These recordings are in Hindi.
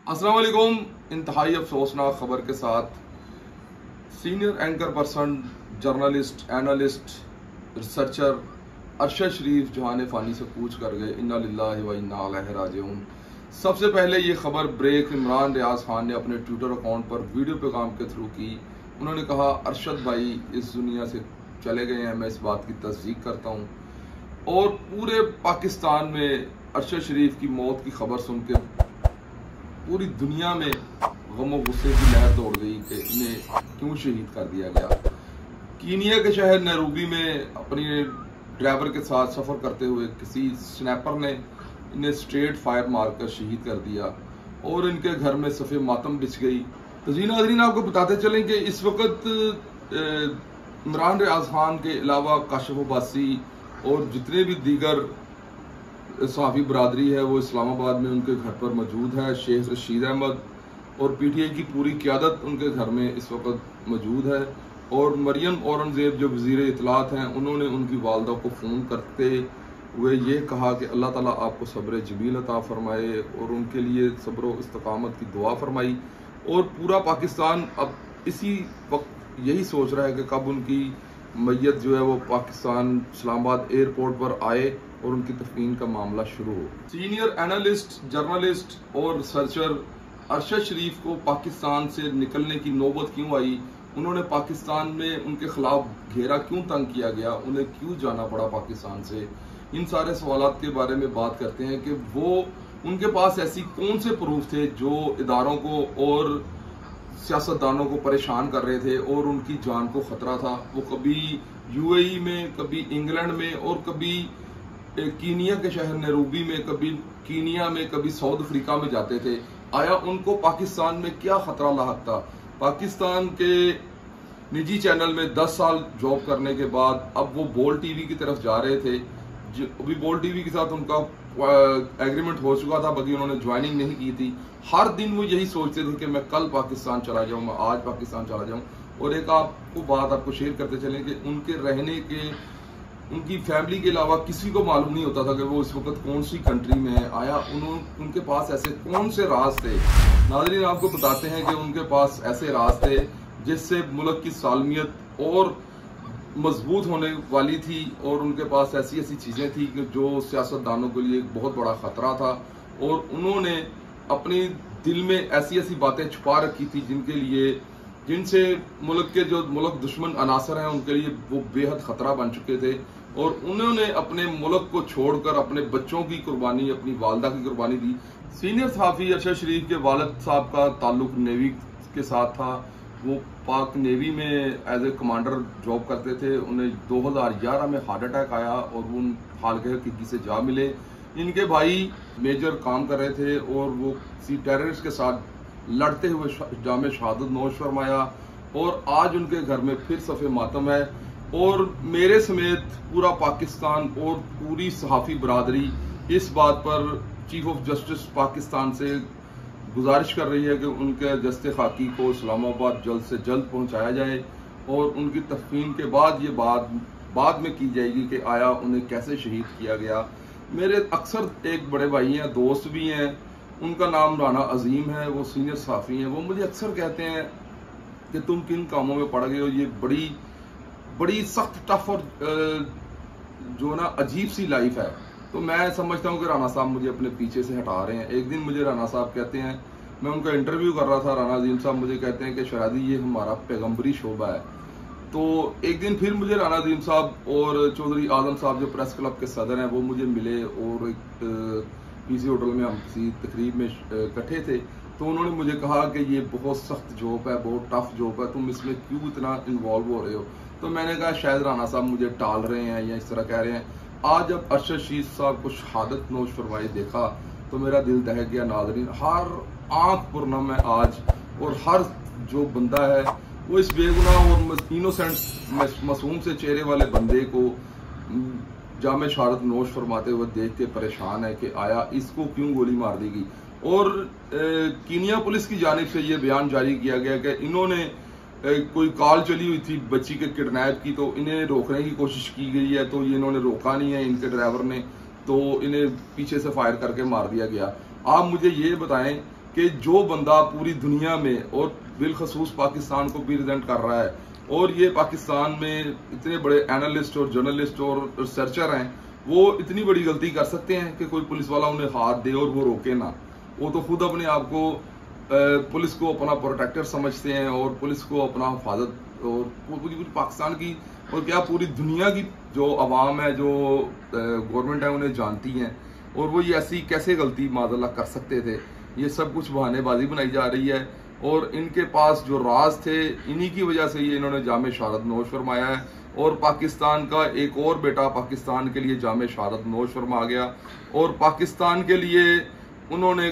अस्सलाम वालेकुम। इंतहाई अफसोसनाक खबर के साथ senior anchor person, journalist, analyst, researcher Arshad Sharif जहान फ़ानी से कूच कर गए। इन्ना लिल्लाहि व इन्ना इलैहि राजिऊन। सबसे पहले ये खबर ब्रेक इमरान रियाज खान ने अपने ट्विटर अकाउंट पर वीडियो पैगाम के थ्रू की। उन्होंने कहा, अरशद भाई इस दुनिया से चले गए हैं, मैं इस बात की तस्दीक करता हूँ। और पूरे पाकिस्तान में अरशद शरीफ की मौत की खबर सुन के पूरी दुनिया में गम और गुस्से की लहर दौड़ गई कि इन्हें क्यों शहीद कर दिया गया। कीनिया के शहर नैरोबी में अपने ड्राइवर के साथ सफर करते हुए किसी स्नैपर ने इन्हें स्ट्रेट फायर मारकर शहीद कर दिया और इनके घर में सफ़े मातम बिछ गई। तो जी नाज़रीन, आपको बताते चलें कि इस वक्त इमरान रियाज खान के अलावा काशिफ अब्बासी और जितने भी दीगर सहाफ़ी बरादरी है वो इस्लामाबाद में उनके घर पर मौजूद है। शेख रशीद अहमद और PTI की पूरी क़यादत उनके घर में इस वक्त मौजूद है। और मरियम औरंगज़ेब जो वज़ीर इत्तलात हैं, उन्होंने उनकी वालदा को फ़ोन करते हुए ये कहा कि अल्लाह ताला आपको सब्र जमील अता फ़रमाए और उनके लिए सब्र व इस्तकामत की दुआ फरमाई। और पूरा पाकिस्तान अब इसी वक्त यही सोच रहा है कि कब उनकी मैयत जो है वो पाकिस्तान इस्लामाबाद एयरपोर्ट पर आए और उनकी तफनीन का मामला शुरू हो। सीनियर एनालिस्ट, जर्नलिस्ट और रिसर्चर अरशद शरीफ को पाकिस्तान से निकलने की नौबत क्यों आई, उन्होंने पाकिस्तान में उनके खिलाफ घेरा क्यों तंग किया गया, उन्हें क्यों जाना पड़ा पाकिस्तान से, इन सारे सवालात के बारे में बात करते हैं कि वो उनके पास ऐसी कौन से प्रूफ थे जो इदारों को और सियासतदानों को परेशान कर रहे थे और उनकी जान को खतरा था। वो कभी UAE में, कभी इंग्लैंड में और कभी कीनिया के शहर नैरोबी में, कभी कीनिया में, कभी साउथ अफ्रीका में जाते थे। आया उनको पाकिस्तान में क्या खतरा लाहक था? पाकिस्तान के निजी चैनल में 10 साल जॉब करने के बाद अब वो बोल TV की तरफ जा रहे थे। अभी बोल TV के साथ उनका एग्रीमेंट हो चुका था, बाकी उन्होंने ज्वाइनिंग नहीं की थी। हर दिन वो यही सोचते थे कि मैं कल पाकिस्तान चला जाऊँ, मैं आज पाकिस्तान चला जाऊँ। और एक आपको शेयर करते चलें कि उनके रहने के, उनकी फैमिली के अलावा किसी को मालूम नहीं होता था कि वो इस वक्त कौन सी कंट्री में है। आया उनके पास ऐसे कौन से राज थे? नाज़रीन, आपको बताते हैं कि उनके पास ऐसे राज थे जिससे मुल्क की सालमियत और मजबूत होने वाली थी। और उनके पास ऐसी ऐसी चीज़ें थी कि जो सियासतदानों के लिए एक बहुत बड़ा खतरा था। और उन्होंने अपने दिल में ऐसी ऐसी बातें छुपा रखी थी जिनसे मुल्क के जो मुल्क दुश्मन अनासर हैं उनके लिए वो बेहद खतरा बन चुके थे। और उन्होंने अपने मुल्क को छोड़कर अपने बच्चों की कुर्बानी, अपनी वालदा की कुर्बानी दी। सीनियर सहाफ़ी अरशद शरीफ के वालिद साहब का ताल्लुक नेवी के साथ था। वो पाक नेवी में एज ए कमांडर जॉब करते थे। उन्हें 2011 में हार्ट अटैक आया और वो हाल के हकीकी से जा मिले। इनके भाई मेजर काम कर रहे थे और वो किसी टेररिस्ट के साथ लड़ते हुए जामे शहादत नोश फरमाया। और आज उनके घर में फिर सफ़े मातम है। और मेरे समेत पूरा पाकिस्तान और पूरी सहाफ़ी बरादरी इस बात पर चीफ ऑफ जस्टिस पाकिस्तान से गुजारिश कर रही है कि उनके जस्ते खाकी को इस्लामाबाद जल्द से जल्द पहुंचाया जाए और उनकी तफनीन के बाद ये बाद में की जाएगी कि आया उन्हें कैसे शहीद किया गया। मेरे अक्सर एक बड़े भाई हैं, दोस्त भी हैं, उनका नाम राना अजीम है, वो सीनियर सहाफ़ी हैं। वो मुझे अक्सर कहते हैं कि तुम किन कामों में पड़ गए हो, ये बड़ी सख्त, टफ और जो ना अजीब सी लाइफ है। तो मैं समझता हूँ कि राना साहब मुझे अपने पीछे से हटा रहे हैं। एक दिन मुझे राना साहब कहते हैं, मैं उनका इंटरव्यू कर रहा था, राना अजीम साहब मुझे कहते हैं कि शरादी ये हमारा पैगम्बरी शोबा है। तो एक दिन फिर मुझे राना अजीम साहब और चौधरी आजम साहब जो प्रेस क्लब के सदर हैं वो मुझे मिले और एक PC होटल में हम किसी तकरीब में इकट्ठे थे। तो उन्होंने मुझे कहा कि ये बहुत सख्त जॉब है, बहुत टफ जॉब है, तुम इसमें क्यों इतना इन्वॉल्व हो रहे हो? तो मैंने कहा शायद राना साहब मुझे टाल रहे हैं या इस तरह कह रहे हैं। आज जब अरशद शरीफ साहब को शहादत नोश फरमाई देखा तो मेरा दिल दहक गया। नाज़रीन, हर आंख पुरनम है आज। और हर जो बंदा है वो इस बेगुनाह और इनोसेंट मासूम से चेहरे वाले बंदे को जामे शहादत नोश फरमाते हुए देख के परेशान है कि आया इसको क्यों गोली मार दी गई। और कीनिया पुलिस की जानिब से ये बयान जारी किया गया कि इन्होंने कोई कॉल चली हुई थी बच्ची के किडनैप की, तो इन्हें रोकने की कोशिश की गई है, तो ये इन्होंने रोका नहीं है इनके ड्राइवर ने, तो इन्हें पीछे से फायर करके मार दिया गया। आप मुझे ये बताएं कि जो बंदा पूरी दुनिया में और बिलखसूस पाकिस्तान को भी रिप्रेजेंट कर रहा है, और ये पाकिस्तान में इतने बड़े एनालिस्ट और जर्नलिस्ट और रिसर्चर हैं, वो इतनी बड़ी गलती कर सकते हैं कि कोई पुलिस वाला उन्हें हाथ दे और वो रोके ना। वो तो खुद अपने आप को पुलिस को अपना प्रोटेक्टर समझते हैं और पुलिस को अपना हिफाजत और पूरी पाकिस्तान की और क्या पूरी दुनिया की जो अवाम है, जो गवर्नमेंट है, उन्हें जानती हैं। और वो ये ऐसी कैसे गलती माज़अल्लाह कर सकते थे? ये सब कुछ बहानेबाजी बनाई जा रही है। और इनके पास जो राज थे, इन्हीं की वजह से ये इन्होंने जामे शहादत नोश फरमाया है। और पाकिस्तान का एक और बेटा पाकिस्तान के लिए जामे शहादत नोश फरमा गया, और पाकिस्तान के लिए उन्होंने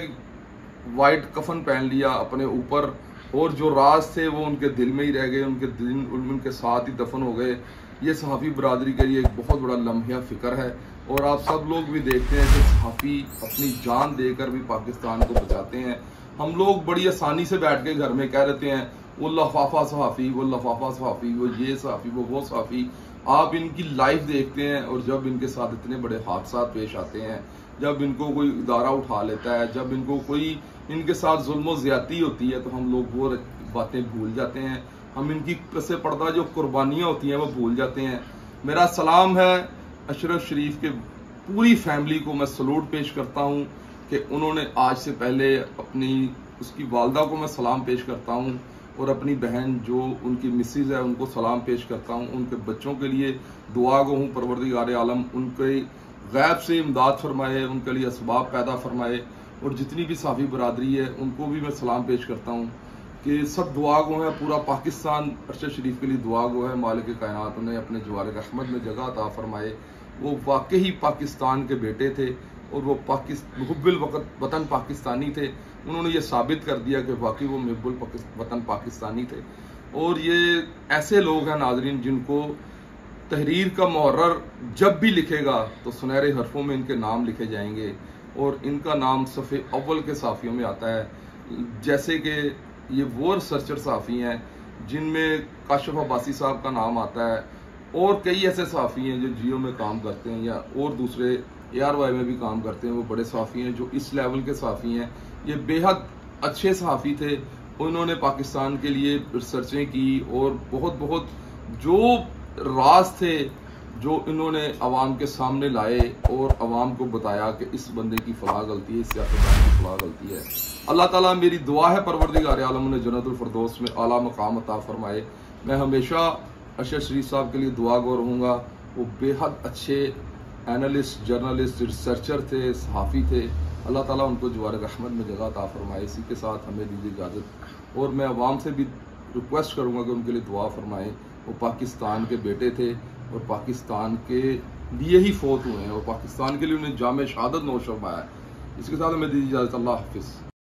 वाइट कफन पहन लिया अपने ऊपर, और जो राज थे वो उनके दिल में ही रह गए, उनके दिल उनके साथ ही दफन हो गए। ये सहाफ़ी बरादरी के लिए एक बहुत बड़ा लम्हा फ़िक्र है। और आप सब लोग भी देखते हैं कि सहाफ़ी अपनी जान देकर भी पाकिस्तान को बचाते हैं। हम लोग बड़ी आसानी से बैठ के घर में कह देते हैं वो लफाफा सहाफ़ी, वो लफाफा सहाफ़ी, वो ये सहाफ़ी, वो सहाफ़ी। आप इनकी लाइफ देखते हैं, और जब इनके साथ इतने बड़े हादसा पेश आते हैं, जब इनको कोई इदारा उठा लेता है, जब इनको कोई इनके साथ जुल्म ज़्यादती होती है, तो हम लोग वो बातें भूल जाते हैं। हम इनकी पसे पर्दा जो कुर्बानियाँ होती हैं वो भूल जाते हैं। मेरा सलाम है अशरफ शरीफ के पूरी फैमिली को, मैं सलूट पेश करता हूँ कि उन्होंने आज से पहले अपनी उसकी वालदा को मैं सलाम पेश करता हूँ, और अपनी बहन जो उनकी मिसेज है उनको सलाम पेश करता हूँ। उनके बच्चों के लिए दुआ गो हूँ, परवरदिगार आलम उनके गैब से इमदाद फरमाए, उनके लिए असबाब पैदा फरमाए। और जितनी भी सहाफ़ी बरादरी है उनको भी मैं सलाम पेश करता हूँ कि सब दुआ गो है। पूरा पाकिस्तान अरशद शरीफ के लिए दुआ गो है। मालिक कायनात उन्हें अपने जवार रहमत में जगह अता फरमाए। वो वाकई पाकिस्तान के बेटे थे, और वो मुहब्बुल वतन पाकिस्तानी थे। उन्होंने ये साबित कर दिया कि वाकई वो मुहब्बुल वतन पाकिस्तानी थे। और ये ऐसे लोग हैं नाजरीन, जिनको तहरीर का मुहर्रर जब भी लिखेगा तो सुनहरे हरफों में इनके नाम लिखे जाएंगे, और इनका नाम सफ़े अव्वल के सहाफ़ियों में आता है। जैसे कि ये वो रिसर्चर सहाफ़ी हैं जिनमें काशिफ अब्बासी साहब का नाम आता है, और कई ऐसे सहाफ़ी हैं जो जियो में काम करते हैं या और दूसरे ARY में भी काम करते हैं। वो बड़े सहाफ़ी हैं जो इस लेवल के सहाफ़ी हैं। ये बेहद अच्छे सहाफ़ी थे। उन्होंने पाकिस्तान के लिए रिसर्चें की, और बहुत बहुत जो राज थे जो इन्होंने अवाम के सामने लाए, और अवाम को बताया कि इस बंदे की फलाह गलती है, इस सियासतदान की फलाह गलती है। अल्लाह ताला, मेरी दुआ है परवरदिगार आलम उन्हें जन्नतुल फिरदौस में आला मकाम अता फरमाए। मैं हमेशा अरशद शरीफ साहब के लिए दुआ गो रहूँगा। वो बेहद अच्छे एनालिस्ट, जर्नलिस्ट, रिसर्चर थे, सहाफ़ी थे। अल्लाह ताला उनको जवार रहमत में जगह अता फरमाए। इसी के साथ हमें दीजिए इजाज़त, और मैं अवाम से भी रिक्वेस्ट करूँगा कि उनके लिए दुआ फरमाएँ। वो पाकिस्तान के बेटे थे, और पाकिस्तान के लिए ही फौत हुए हैं, और पाकिस्तान के लिए उन्हें जामे शहादत नोश फरमाया है। इसके साथ हमें दीजिए इजाज़त। अल्लाह हाफिज़।